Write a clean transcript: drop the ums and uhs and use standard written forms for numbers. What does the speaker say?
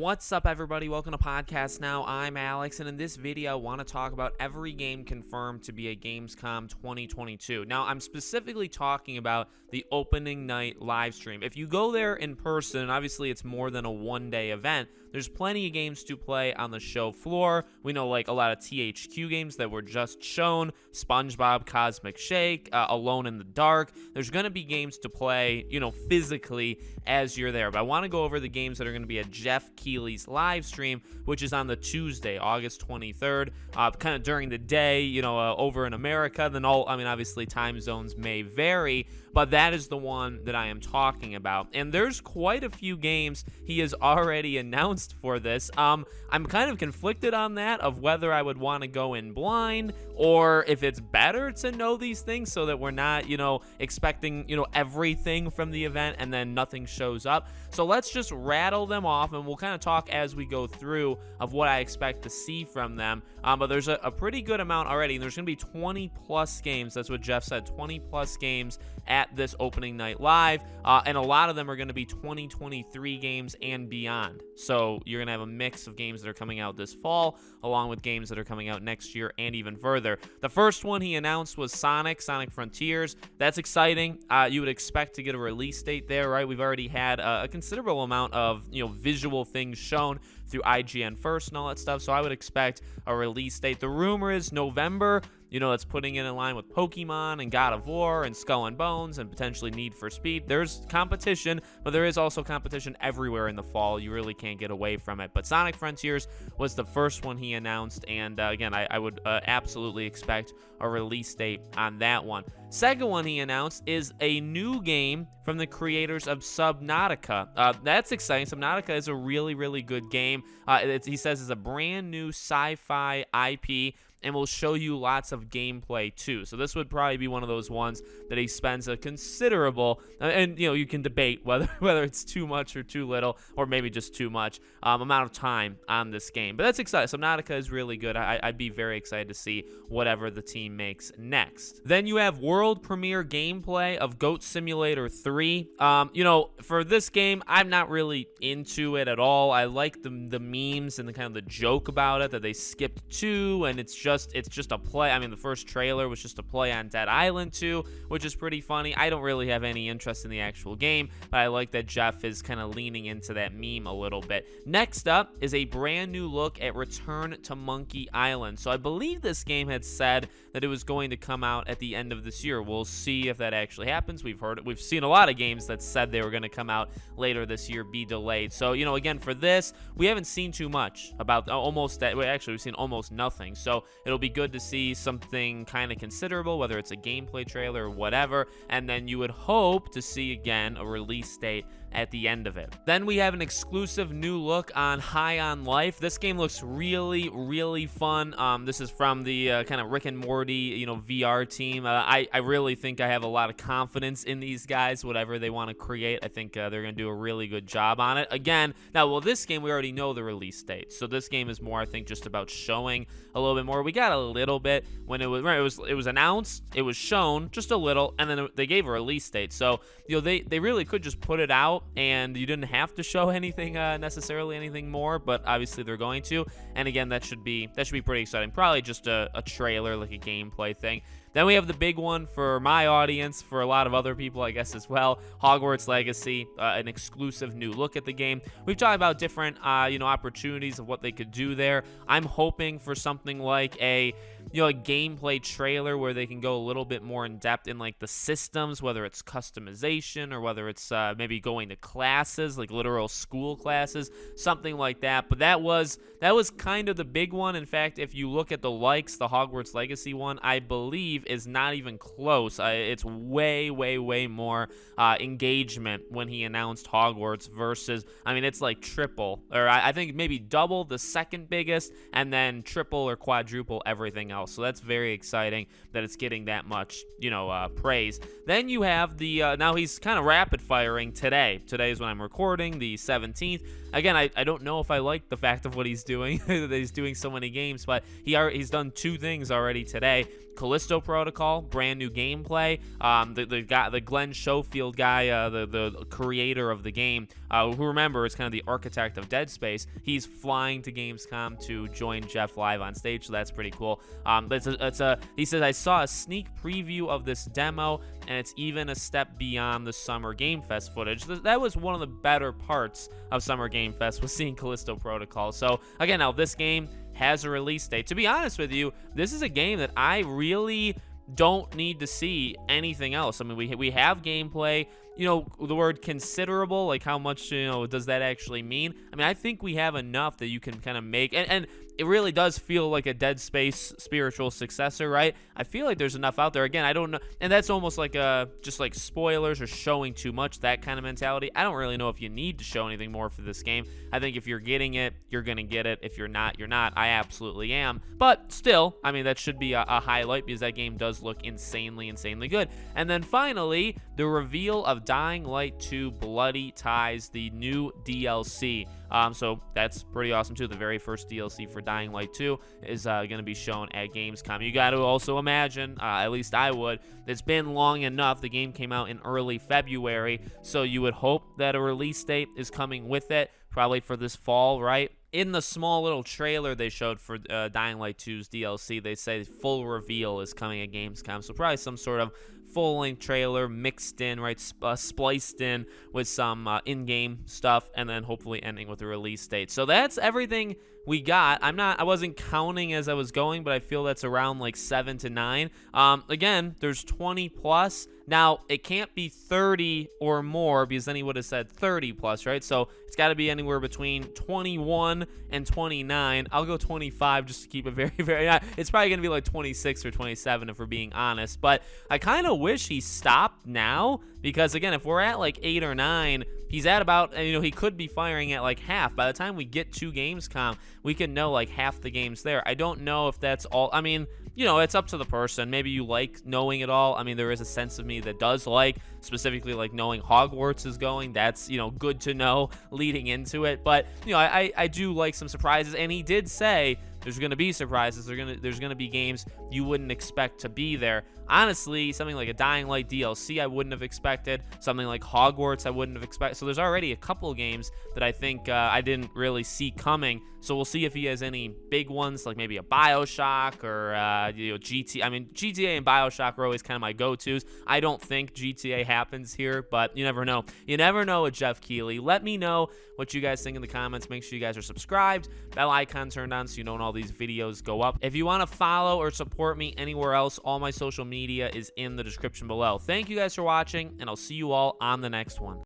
What's up, everybody? Welcome to Podcast Now. I'm Alex, and in this video, I want to talk about every game confirmed to be a Gamescom 2022. Now, I'm specifically talking about the opening night live stream. If you go there in person, and obviously it's more than a one-day event, there's plenty of games to play on the show floor. We know like a lot of THQ games that were just shown, SpongeBob Cosmic Shake, Alone in the Dark. There's going to be games to play, physically as you're there. But I want to go over the games that are going to be at Jeff Keighley's live stream, which is on the Tuesday, August 23rd, kind of during the day, over in America. Then obviously time zones may vary, but that is the one that I am talking about. And there's quite a few games he has already announced for this. I'm kind of conflicted on that of whether I would want to go in blind or if it's better to know these things so that we're not, expecting, everything from the event and then nothing shows up. So let's just rattle them off and we'll kind of talk as we go through of what I expect to see from them. But there's a pretty good amount already. And there's going to be 20 plus games. That's what Jeff said, 20 plus games at this opening night live. And a lot of them are going to be 2023 games and beyond. So you're going to have a mix of games that are coming out this fall, along with games that are coming out next year and even further. The first one he announced was Sonic Frontiers. That's exciting. You would expect to get a release date there, right? We've already had a considerable amount of, visual things shown through IGN First and all that stuff. So I would expect a release date. The rumor is November. That's putting it in line with Pokemon and God of War and Skull and Bones and potentially Need for Speed. There's competition, but there is also competition everywhere in the fall. You really can't get away from it. But Sonic Frontiers was the first one he announced, and again, I would absolutely expect a release date on that one. Second one he announced is a new game from the creators of Subnautica. That's exciting. Subnautica is a really, really good game. He says it's a brand new sci-fi IP, and will show you lots of gameplay too. So this would probably be one of those ones that he spends a considerable, and you can debate whether it's too much or too little, or maybe just too much amount of time on this game. But that's exciting. Subnautica is really good. I'd be very excited to see whatever the team makes next. Then you have world premiere gameplay of Goat Simulator 3. For this game, I'm not really into it at all. I like the memes and the kind of the joke about it that they skipped 2, and it's just a play. I mean, the first trailer was just a play on Dead Island 2, which is pretty funny. I don't really have any interest in the actual game, but I like that Jeff is kind of leaning into that meme a little bit. Next up is a brand new look at Return to Monkey Island. So I believe this game had said that it was going to come out at the end of this year. We'll see if that actually happens. We've seen a lot of games that said they were going to come out later this year be delayed. So, again, for this, we haven't seen too much about almost that. Actually, we've seen almost nothing. So it'll be good to see something kind of considerable, whether it's a gameplay trailer or whatever, and then you would hope to see again a release date at the end of it. Then we have an exclusive new look on High on Life. This game looks really, really fun. This is from the kind of Rick and Morty, VR team. I really think I have a lot of confidence in these guys, whatever they want to create. I think they're going to do a really good job on it. Again, this game, we already know the release date. So this game is more, I think, just about showing a little bit more. We got a little bit when it was announced, it was shown just a little, and then they gave a release date. So, they really could just put it out and you didn't have to show anything, necessarily anything more, but obviously they're going to. And again, that should be pretty exciting. Probably just a trailer, like a gameplay thing. Then we have the big one for my audience, for a lot of other people, I guess, as well. Hogwarts Legacy, an exclusive new look at the game. We've talked about different, opportunities of what they could do there. I'm hoping for something like a gameplay trailer where they can go a little bit more in depth in like the systems, whether it's customization or whether it's maybe going to classes, like literal school classes, something like that. But that was kind of the big one. In fact, if you look at the likes, the Hogwarts Legacy one, I believe is not even close. It's way, way, way more engagement when he announced Hogwarts versus, it's like triple, or I think maybe double the second biggest, and then triple or quadruple everything else. So that's very exciting that it's getting that much, praise. Then you have the, now he's kind of rapid firing today. Today is when I'm recording, the 17th. again, I don't know if I like the fact of what he's doing, that he's doing so many games, but he's done 2 things already today. Callisto Protocol, brand new gameplay. The Glenn Schofield guy, the creator of the game, who, remember, is kind of the architect of Dead Space. He's flying to Gamescom to join Jeff live on stage, so that's pretty cool. He says, I saw a sneak preview of this demo, and it's even a step beyond the Summer Game Fest footage. That was one of the better parts of Summer Game Fest, was seeing Callisto Protocol. So again, now this game has a release date. To be honest with you, this is a game that I really don't need to see anything else. I mean, we have gameplay. You know, the word considerable, like how much, you know, does that actually mean? I mean, I think we have enough that you can kind of make, and it really does feel like a Dead Space spiritual successor, right? I feel like there's enough out there. Again, I don't know, and that's almost like just like spoilers or showing too much, that kind of mentality. I don't really know if you need to show anything more for this game. I think if you're getting it, you're gonna get it. If you're not, you're not. I absolutely am. But still, I mean, that should be a highlight, because that game does look insanely good. And then finally, the reveal of Dying Light 2 Bloody Ties, the new DLC. So that's pretty awesome too. The very first DLC for Dying Light 2 is going to be shown at Gamescom. You got to also imagine, at least I would, it's been long enough. The game came out in early February, so you would hope that a release date is coming with it, probably for this fall, right? In the small little trailer they showed for Dying Light 2's DLC, they say full reveal is coming at Gamescom. So probably some sort of full-length trailer mixed in, right, spliced in with some in-game stuff, and then hopefully ending with a release date. So that's everything we got. I wasn't counting as I was going, but I feel that's around like 7 to 9. Again, there's 20 plus. Now, it can't be 30 or more, because then he would have said 30 plus, right? So it's got to be anywhere between 21 and 29. I'll go 25 just to keep it very, it's probably going to be like 26 or 27 if we're being honest. But I kind of wish he stopped now, because again, if we're at like 8 or 9, he's at about, you know, he could be firing at like half. By the time we get to Gamescom, we can know like half the games there. I don't know if that's all. I mean, you know, it's up to the person. Maybe you like knowing it all. I mean, there is a sense of me that does like, specifically like knowing Hogwarts is going. That's, you know, good to know leading into it. But, you know, I do like some surprises. And he did say there's going to be surprises. There's going to be games you wouldn't expect to be there. Honestly, something like a Dying Light DLC I wouldn't have expected. Something like Hogwarts I wouldn't have expected. So there's already a couple games that I think I didn't really see coming. So we'll see if he has any big ones, like maybe a BioShock or you know, GTA. I mean, GTA and BioShock are always kind of my go-tos. I don't think GTA happens here, but you never know. You never know with Jeff Keighley. Let me know what you guys think in the comments. Make sure you guys are subscribed, bell icon turned on so you know when all these videos go up. If you want to follow or support me anywhere else, all my social media is in the description below. Thank you guys for watching, and I'll see you all on the next one.